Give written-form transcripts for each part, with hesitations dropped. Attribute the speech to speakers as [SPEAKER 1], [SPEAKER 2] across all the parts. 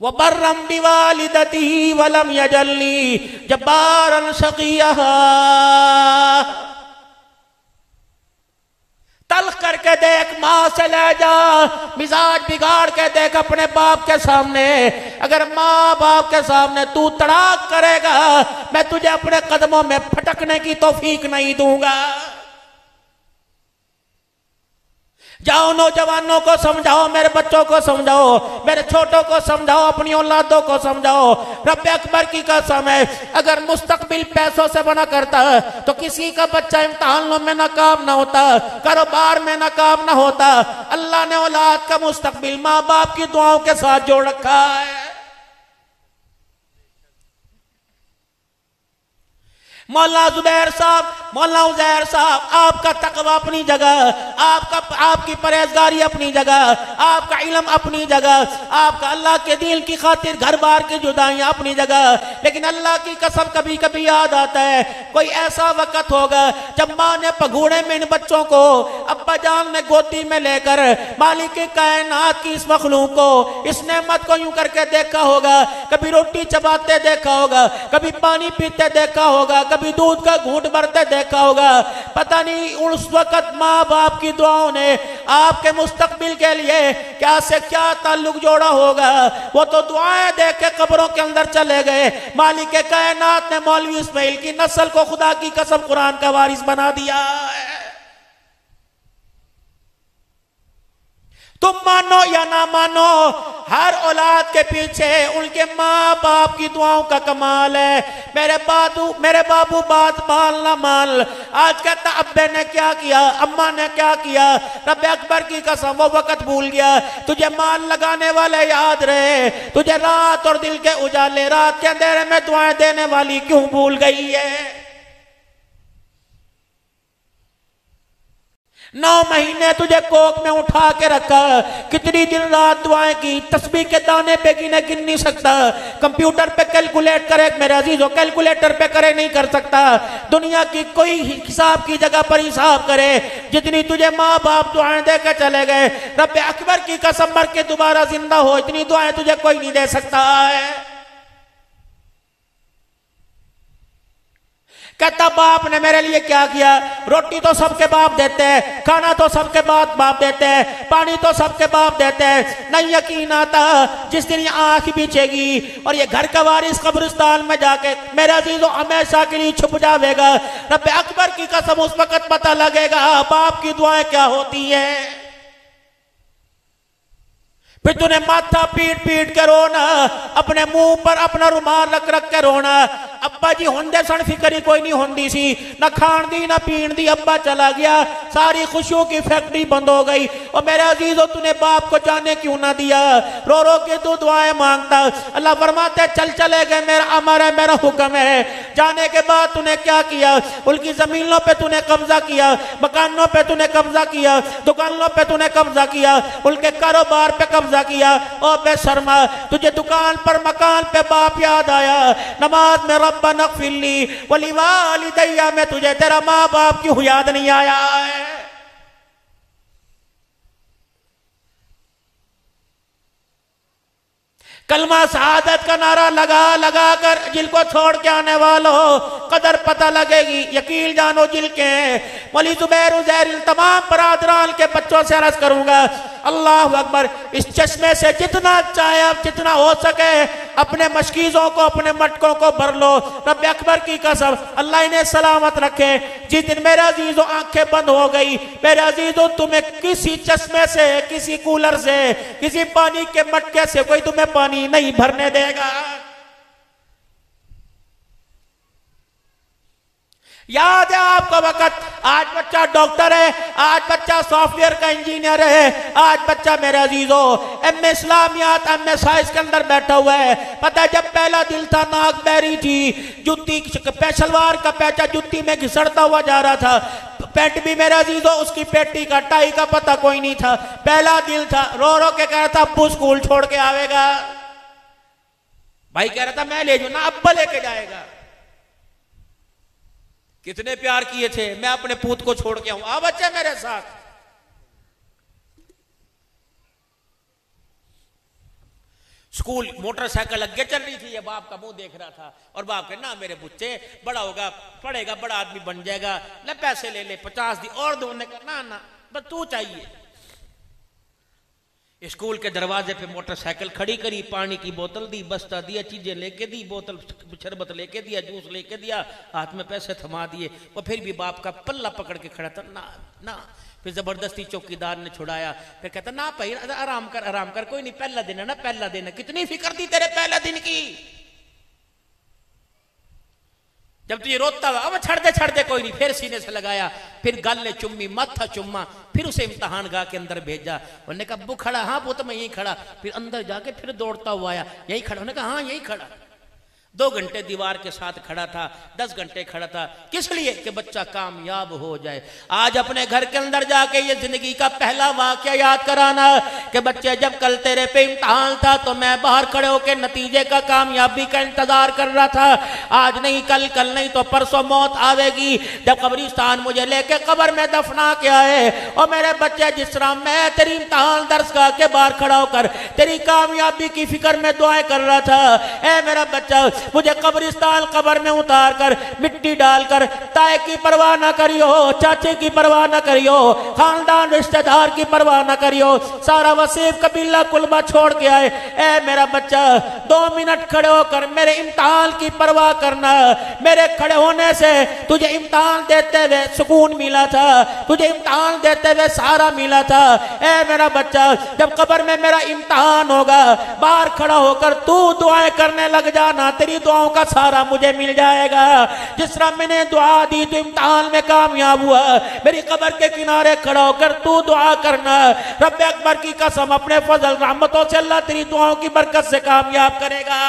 [SPEAKER 1] व बर्रम बिवालिदती वलम यजल्नी जब्बारन शकिया। तल्ख करके देख, माँ से ले जा, मिजाज बिगाड़ के देख अपने बाप के सामने। अगर माँ बाप के सामने तू तड़ाक करेगा, मैं तुझे अपने कदमों में फटकने की तौफीक नहीं दूंगा। जाओ नौजवानों को समझाओ, मेरे बच्चों को समझाओ, मेरे छोटों को समझाओ, अपनी औलादों को समझाओ। रब अकबर की कसम है, अगर मुस्तकबिल पैसों से बना करता तो किसी का बच्चा इम्तिहानों में नाकाम ना होता, कारोबार में नाकाम ना होता। अल्लाह ने औलाद का मुस्तकबिल माँ बाप की दुआओं के साथ जोड़ रखा है। मौलाना जुबैर साहब, मौलाना उजैर साहब, आपका तकवा अपनी जगह, आपकी परहेजगारी अपनी जगह, आपका इल्म अपनी जगह, आपका अल्लाह के दिल की खातिर घर बार की जुदाइयां अपनी जगह। लेकिन अल्लाह की कसम कभी कभी याद आता है, कोई ऐसा वक्त होगा जब माँ ने पगूड़े में इन बच्चों को अब्बा जान ने गोदी में लेकर मालिक कायनात की इस मखलूक को, इस नेमत को यूं करके देखा होगा। कभी रोटी चबाते देखा होगा, कभी पानी पीते देखा होगा, कभी दूध का घूंट भरते देखा होगा। पता नहीं उस वक्त माँ बाप की दुआओं ने आपके मुस्तकबिल के लिए क्या से क्या ताल्लुक जोड़ा होगा। वो तो दुआएं देख के कब्रों के अंदर चले गए। मालिक कायनात ने मौलवी इस्माइल की नस्ल को खुदा की कसम कुरान का वारिस बना दिया है। तुम मानो या ना मानो, हर औलाद के पीछे उनके माँ बाप की दुआओं का कमाल है। मेरे बाबू बात मान ना मान। आज कहता अब्बे ने क्या किया, अम्मा ने क्या किया। रब अकबर की कसम वो वक्त भूल गया। तुझे मान लगाने वाले याद रहे, तुझे रात और दिल के उजाले, रात के अंधेरे में दुआएं देने वाली क्यों भूल गई है। 9 महीने तुझे कोख में उठा के रखा, कितनी दिन रात दुआएं की, तस्बीह के दाने पे गिन नहीं सकता। कंप्यूटर पे कैलकुलेट करे मेरे अजीजों, कैलकुलेटर पे करे नहीं कर सकता। दुनिया की कोई हिसाब की जगह पर हिसाब करे, जितनी तुझे माँ बाप दुआएं दे के चले गए, रब अकबर की कसम मर के दोबारा जिंदा हो, इतनी दुआएं तुझे कोई नहीं दे सकता है। कहता बाप ने मेरे लिए क्या किया। रोटी तो सबके बाप देते हैं, खाना तो सबके बाप देते हैं, पानी तो सबके बाप देते हैं। नहीं यकीन आता जिस दिन ये आंख बिछेगी और ये घर का वारिस कब्रिस्तान में जाके मेरा अजीजों हमेशा के लिए छुप जाएगा। रब अकबर की कसम उस वक्त पता लगेगा बाप की दुआएं क्या होती है। फिर तूने माथा पीट पीट के रोना, अपने मुंह पर अपना रुमाल रख के रोना। अब्बा जी होंदे सन फिक्र कोई नहीं होंदी सी, ना खान दी ना पीन दी। अब्बा चला गया, सारी खुशियों की फैक्ट्री बंद हो गई। और मेरे अजीजों तूने बाप को जाने क्यों ना दिया। रो रो के तू दुआएं मांगता। अल्लाह फरमाते चले गए, मेरा अमर है, मेरा हुक्म है। जाने के बाद तूने क्या किया, उनकी जमीनों पे तूने कब्जा किया, मकानों पे तूने कब्जा किया, दुकानों पे तूने कब्जा किया, उनके कारोबार पे कब्जा किया। ओ बेशर्मा, तुझे दुकान पर मकान पे बाप याद आया। नमाज में रब्बना ग़फ़िरली वलिवालिदैया में तुझे तेरा माँ बाप क्यों याद नहीं आया है। कलमा शहादत का नारा लगा लगा कर जिनको छोड़ के आने वालों कदर पता लगेगी। यकीन जानो जिल के मौलवी ज़ुबैर उज़ैर तमाम बरादरान के बच्चों से अर्ज करूंगा, अल्लाह अकबर, इस चश्मे से जितना चाहे जितना हो सके अपने मशकीज़ों को, अपने मटकों को भर लो। रब अकबर की कसम अल्लाह इन्हें सलामत रखे। जिस दिन मेरे अजीजों आंखें बंद हो गई, मेरे अजीजों तुम्हें किसी चश्मे से, किसी कूलर से, किसी पानी के मटके से कोई तुम्हें पानी नहीं भरने देगा। याद है आपका वक्त, आज बच्चा डॉक्टर है, आज बच्चा सॉफ्टवेयर का इंजीनियर है, आज बच्चा मेरे अजीजों एमए इस्लामियात एमए साइंस के अंदर बैठा हुआ है। पता है जब पहला दिल था नाक बैरी थी, जुत्ती शलवार का पैचा जुत्ती में घिसड़ता हुआ जा रहा था, पेट भी मेरे अजीजों उसकी पेटी का टाई का पता कोई नहीं था। पहला दिल था, रो रो के कह रहा था अब्बू स्कूल छोड़ के आवेगा। भाई कह रहा था मैं ले जाऊं ना, अब्बा लेके जाएगा। कितने प्यार किए थे, मैं अपने पूत को छोड़ के आऊं, आ बच्चे मेरे साथ। स्कूल मोटरसाइकिल अगे चल रही थी, ये बाप का मुंह देख रहा था और बाप कहे ना मेरे बच्चे बड़ा होगा, पढ़ेगा, बड़ा आदमी बन जाएगा, ले पैसे ले ले 50 दी और दो। ने कहा ना ना बस तू चाहिए। स्कूल के दरवाजे पे मोटरसाइकिल खड़ी करी, पानी की बोतल दी, बस्ता दिया, चीजें लेके दी, बोतल शरबत लेके दिया, जूस लेके दिया, हाथ में पैसे थमा दिए। और फिर भी बाप का पल्ला पकड़ के खड़ा था, ना ना। फिर जबरदस्ती चौकीदार ने छुड़ाया, फिर कहता ना भाई आराम कर, कोई नहीं, पहला दिन है ना, पहला दिन है, कितनी फिक्र थी तेरे पहला दिन की। जब तुझे रोता हुआ अब छड़ दे कोई नहीं, फिर सीने से लगाया, फिर गल चुम्मी, माथा चुम्मा, फिर उसे इम्तहान गाह के अंदर भेजा। उन्होंने कहा अब्बू खड़ा, हाँ पुत मैं यहीं खड़ा। फिर अंदर जाके फिर दौड़ता हुआ आया, यहीं खड़ा। उन्होंने कहा हाँ यहीं खड़ा। 2 घंटे दीवार के साथ खड़ा था, 10 घंटे खड़ा था, किस लिए? कि बच्चा कामयाब हो जाए। आज अपने घर के अंदर जाके ये जिंदगी का पहला वाकया याद कराना कि बच्चे जब कल तेरे पे इम्तहान था तो मैं बाहर खड़े होकर नतीजे का, कामयाबी का इंतजार कर रहा था। आज नहीं कल, कल नहीं तो परसों मौत आवेगी, जब कब्रिस्तान मुझे लेके कब्र में दफना के आए। और मेरे बच्चे जिस तरह मैं तेरी इम्तहान दरसगाह के बाहर खड़ा होकर तेरी कामयाबी की फिक्र में दुआएं कर रहा था, ए मेरा बच्चा मुझे कब्रिस्तान कब्र में उतार कर मिट्टी डालकर ताए की परवाह ना करियो, चाचे की परवाह ना करियो, खानदान रिश्तेदार की परवाह ना करियो, सारा वसीफ कबीला कुलबा छोड़ के आए। ए मेरा बच्चा 2 मिनट खड़े होकर मेरे इम्तिहान की परवाह करना। मेरे खड़े होने से तुझे इम्तिहान देते हुए सुकून मिला था, तुझे इम्तिहान देते हुए सहारा मिला था। ए मेरा बच्चा जब कब्र में मेरा इम्तिहान होगा, बाहर खड़ा होकर तू दुआएं करने लग जाना, तेरी दुआओं का सहारा मुझे मिल जाएगा। जिस तरह मैंने दुआ दी तो इम्तिहान में कामयाब हुआ, मेरी कब्र के किनारे खड़ा होकर तू दुआ करना। रब्बे अकबर की कसम अपने फजल रहमतों से अल्लाह तेरी दुआओं की बरकत से कामयाब करेगा।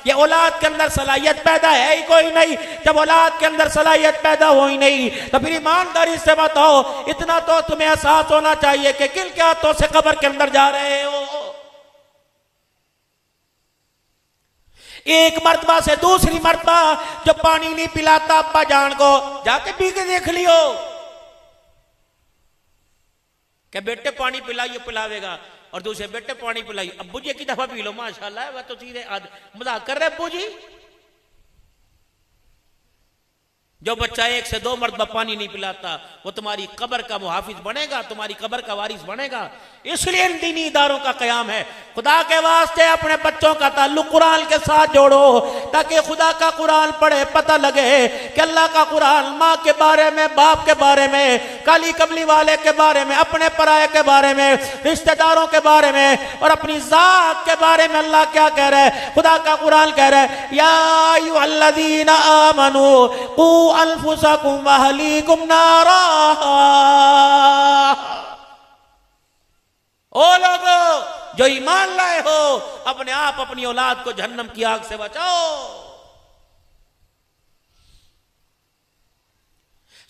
[SPEAKER 1] ये औलाद के अंदर सलाहियत पैदा है ही कोई नहीं। जब औलाद के अंदर सलाहियत पैदा हो ही नहीं तो फिर ईमानदारी से बताओ, इतना तो तुम्हें एहसास होना चाहिए कि किन के हाथों से कब्र के अंदर जा रहे हो। एक मर्तबा से दूसरी मर्तबा जो पानी नहीं पिलाता अब्बा जान को, जाके पी के देख लियो। क्या बेटे पानी पिलाइयो, पिलावेगा, और दूसरे बेटे पानी पिलाइयो, अब्बू जी की दफा पी लो, माशाल्लाह वह तो सीधे मजाक कर रहे अब्बू जी। जो बच्चा 1 से 2 मर्तबा पानी नहीं पिलाता वो तुम्हारी कब्र का मुहाफिज बनेगा, तुम्हारी कब्र का वारिस बनेगा। इसलिए इन दीनी इदारों का कयाम है। खुदा के वास्ते अपने बच्चों का ताल्लुक कुरान के साथ जोड़ो, ताकि खुदा का कुरान पढ़े, पता लगे कि अल्लाह का कुरान माँ के बारे में, बाप के बारे में, काली कमली वाले के बारे में, अपने पराये के बारे में, रिश्तेदारों के बारे में और अपनी जात के बारे में अल्लाह क्या कह रहा है। खुदा का कुरान कह रहा है या अय्युहल्लज़ीना आमनू कू अनफुसकुम व अहलीकुम नारा। ओ लोगो जो ईमान लाए हो, अपने आप अपनी औलाद को जहन्नम की आग से बचाओ।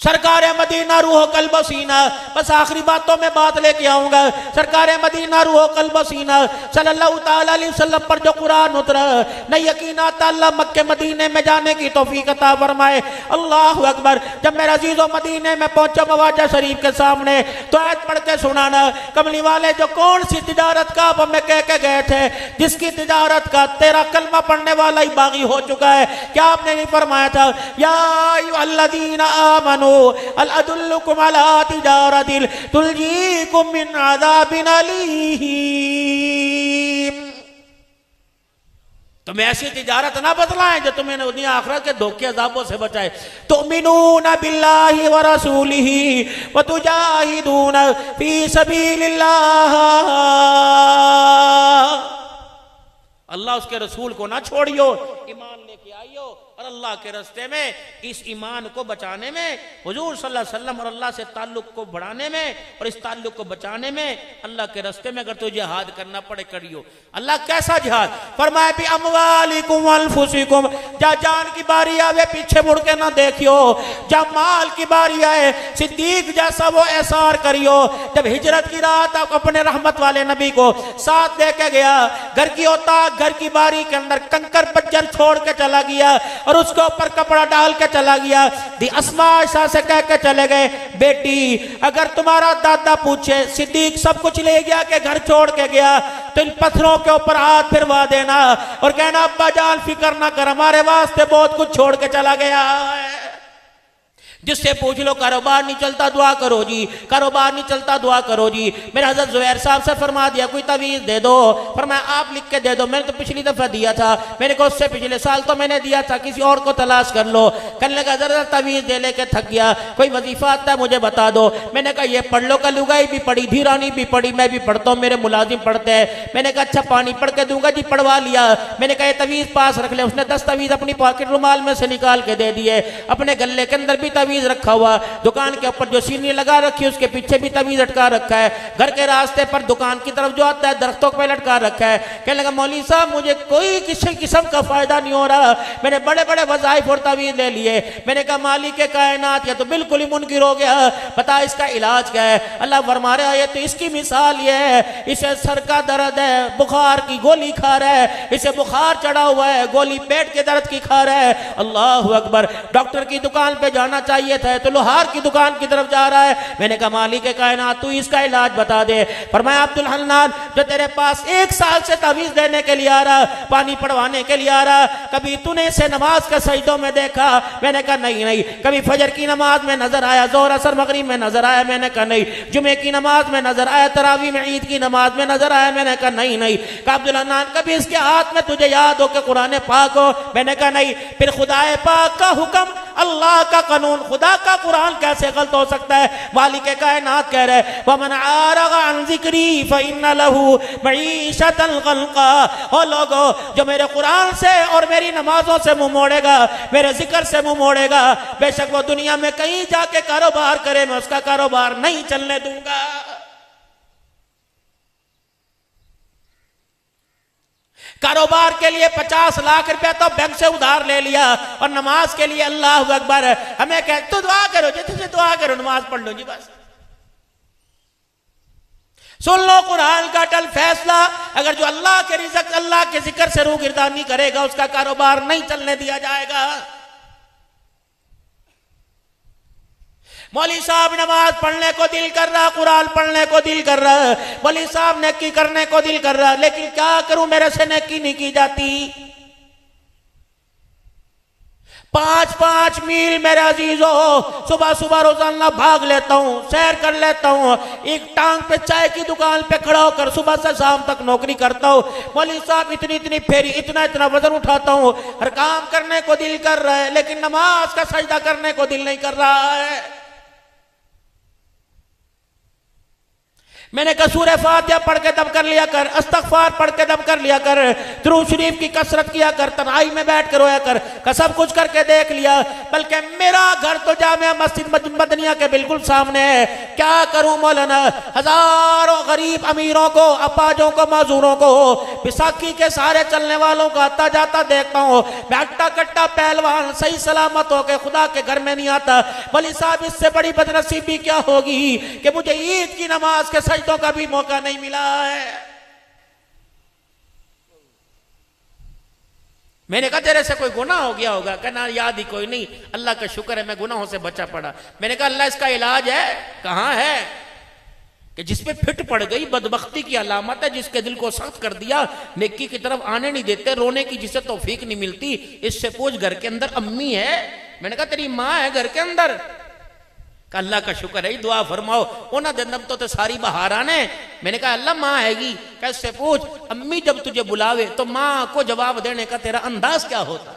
[SPEAKER 1] सरकार मदीना रूह कल्ब सीना। बस आखिरी बातों में बात लेके आऊंगा। सरकार मदीना रूह कल्ब सीना सल्लल्लाहु ताला अलैहि वसल्लम पर जो कुरान उतरा, न यकीन आता अल्लाह मक्के मदीने में जाने की तौफीक अता फरमाए। अल्लाहु अकबर। जब मैं अजीज़ों मदीने में पहुंचा मवाजा शरीफ के सामने तो आयत पढ़ के सुनाना, कमली वाले जो कौन सी तिजारत का आप हमें कह के गए थे, जिसकी तिजारत का तेरा कलमा पढ़ने वाला ही बागी हो चुका है, क्या आपने नहीं फरमाया था या अय्युहल्लज़ीना आमनू अल अदुल्लुकुम अला तिजारतिन तुलजीकुम मिन अज़ाबिन अलीम। तुम्हें ऐसी तिजारत ना बतलाएं जो तुम्हें दुनिया आखिरत के धोखे अज़ाबों से बचाए। तुमिनूना बिल्लाहि व रसूलिही व तुजाहिदूना फी सबीलिल्लाह। अल्लाह उसके रसूल को ना छोड़ियो, ईमान लेके आइयो और अल्लाह के रास्ते में इस ईमान को बचाने में, हुजूर सल्लल्लाहु अलैहि वसल्लम और अल्लाह से ताल्लुक को बढ़ाने में और इस ताल्लुक को बचाने में अल्लाह के रास्ते में अगर तो जिहाद करना पड़े करियो। अल्लाह कैसा जिहाद फरमाया भी अमवालिकुम व अनफुसिकुम। जब जान की बारी आवे पीछे मुड़ के ना देखियो, जब माल की बारी आए सिद्दीक जैसा वो एहसार करियो। जब हिजरत की रात आप अपने रहमत वाले नबी को साथ दे के गया, घर की औताक घर की बारी के अंदर कंकर बज्जर छोड़ के चला गया और उसके ऊपर कपड़ा डाल के चला गया। दी अस्मा आयशा से कह के चले गए, बेटी अगर तुम्हारा दादा पूछे सिद्दीक सब कुछ ले गया के घर छोड़ के गया, तो इन पत्थरों के ऊपर हाथ फिरवा देना और कहना अब्बा जान फिक्र ना कर, हमारे वास्ते बहुत कुछ छोड़ के चला गया है। जिससे पूछ लो कारोबार नहीं चलता दुआ करो जी, कारोबार नहीं चलता दुआ करो जी। मेरे हज़रत ज़ुबैर साहब से फरमा दिया कोई तवीज़ दे दो, फरमाया आप लिख के दे दो, मैंने तो पिछली दफ़ा दिया था, मैंने कहा उससे पिछले साल तो मैंने दिया था, किसी और को तलाश कर लो। कहने लगा ज़रा तवीज़ दे लेके थक गया, कोई वजीफ़ा आता है मुझे बता दो। मैंने कहा ये पढ़ लो, कल लुगाई भी पढ़ी, धीरानी भी पढ़ी, मैं भी पढ़ता हूँ, मेरे मुलाजिम पढ़ते हैं। मैंने कहा अच्छा पानी पढ़ के दूंगा जी, पढ़वा लिया। मैंने कहा ये तवीज़ पास रख ले, उसने 10 तवीज़ अपनी पॉकेट रुमाल में से निकाल के दे दिए, अपने गले के अंदर भी तवीज़ रखा हुआ, दुकान के ऊपर जो सीढ़ी लगा रखी है उसके पीछे भी तवीज़ लटका रखा है, घर के रास्ते पर दुकान की तरफ जो आता है दरख्तों पे लटका रखा है। कहने लगा मौलवी साहब मुझे कोई किसी किस्म का फायदा नहीं हो रहा, मैंने बड़े बड़े वज़ाइफ और तवीज़ ले लिए। मैंने कहा मालिक के कायनात या तो बिल्कुल ही मुनकिर हो गया, बता इसका इलाज क्या है। अल्लाह फरमा रहा है तो इसकी मिसाल ये है, इसे सर का दर्द है, बुखार की गोली खा रहा है, इसे बुखार चढ़ा हुआ है, गोली पेट के दर्द की खा रहा है। अल्लाह अकबर, डॉक्टर की दुकान पे जाना चाहिए था तो लोहार की दुकान की तरफ जा रहा है। मैंने कहा मालिक के कायनात तू इसका इलाज बता दे। फरमाया अब्दुल हन्नान जो तेरे पास 1 साल से तवीज़ देने के लिए आ रहा, पानी पढ़वाने के लिए आ रहा, कभी तूने इसे नमाज के सजदों में देखा? मैंने कहा नहीं नहीं। कभी फजर की नमाज में नजर आया, जोहर असर मगरिब में नजर आया? मैंने कहा नहीं। जुमे की नमाज में नजर आया, तरावी में ईद की नमाज में नजर आया? मैंने कहा नहीं नहीं। कहा अब्दुल हन्नान कभी इसके हाथ में तुझे याद हो कि कुरान पाक हो? मैंने कहा नहीं। फिर खुदाए पाक का हुक्म, अल्लाह का कानून, खुदा का कुरान कैसे गलत हो सकता है? मालिक कायनात कह रहे वमन आरग अन ज़िक्री फ़इन्न लहू मईशतन ज़ंका। ओ लोगो जो मेरे कुरान से और मेरी नमाजों से मुंह मोड़ेगा, मेरे जिक्र से मुंह मोड़ेगा, बेशक वो दुनिया में कहीं जाके कारोबार करे, मैं उसका कारोबार नहीं चलने दूंगा। कारोबार के लिए 50 लाख रुपया तो बैंक से उधार ले लिया और नमाज के लिए अल्लाह अकबर हमें कह तो दुआ करो, जैसे दुआ करो, नमाज पढ़ लो जी बस। सुन लो कुरान का अटल फैसला, अगर जो अल्लाह के रिज़्क़, अल्लाह के जिक्र से रूगिरदानी करेगा उसका कारोबार नहीं चलने दिया जाएगा। मौलवी साहब नमाज पढ़ने को दिल कर रहा, कुरान पढ़ने को दिल कर रहा, मौलवी साहब नेकी करने को दिल कर रहा, लेकिन क्या करूं मेरे से नेकी नहीं की जाती। 5-5 मील मेरे अजीजों सुबह सुबह रोजाना भाग लेता हूँ, सैर कर लेता हूँ, एक टांग पे चाय की दुकान पे खड़ा होकर सुबह से शाम तक नौकरी करता हूँ। मौलवी साहब इतनी इतनी फेरी, इतना इतना वजन उठाता हूँ, हर काम करने को दिल कर रहा है लेकिन नमाज का सजदा करने को दिल नहीं कर रहा है। मैंने कहा सूरह फातिहा पढ़ के दम कर लिया कर, इस्तग़फ़ार पढ़ के दम कर लिया कर, दुरूद शरीफ की कसरत किया कर, तन्हाई में बैठ कर रोया कर, सब कुछ करके देख लिया। बल्कि मेरा घर तो जामिया मस्जिद मदनिया के बिल्कुल सामने है। क्या करूं मौलाना, हजारों गरीब अमीरों को, अपाजों को, माजूरों को, बैसाखी के सारे चलने वालों को आता जाता देखता हूँ। मैं हट्टा कट्टा पहलवान सही सलामत होकर खुदा के घर में नहीं आता। मौलवी साहब इससे बड़ी बदनसीबी क्या होगी कि मुझे ईद की नमाज के सजदों का भी मौका नहीं मिला है। मैंने कहा तेरे से कोई गुनाह हो गया होगा? कहना याद ही कोई नहीं, अल्लाह का शुक्र है मैं गुनाहों से बचा पड़ा। मैंने कहा अल्लाह इसका इलाज है? कहां है? कि जिसपे फिट पड़ गई बदबख्ती की अलामत है, जिसके दिल को सख्त कर दिया, नेकी की तरफ आने नहीं देते, रोने की जिसे तौफीक नहीं मिलती। इससे पूछ घर के अंदर अम्मी है? मैंने कहा तेरी माँ है घर के अंदर? अल्लाह का शुक्र है, दुआ फरमाओ उन्होंने दिन तो सारी बहार आने। मैंने कहा अल्लाह माँ हैगी? कैसे पूछ, अम्मी जब तुझे बुलावे तो माँ को जवाब देने का तेरा अंदाज क्या होता?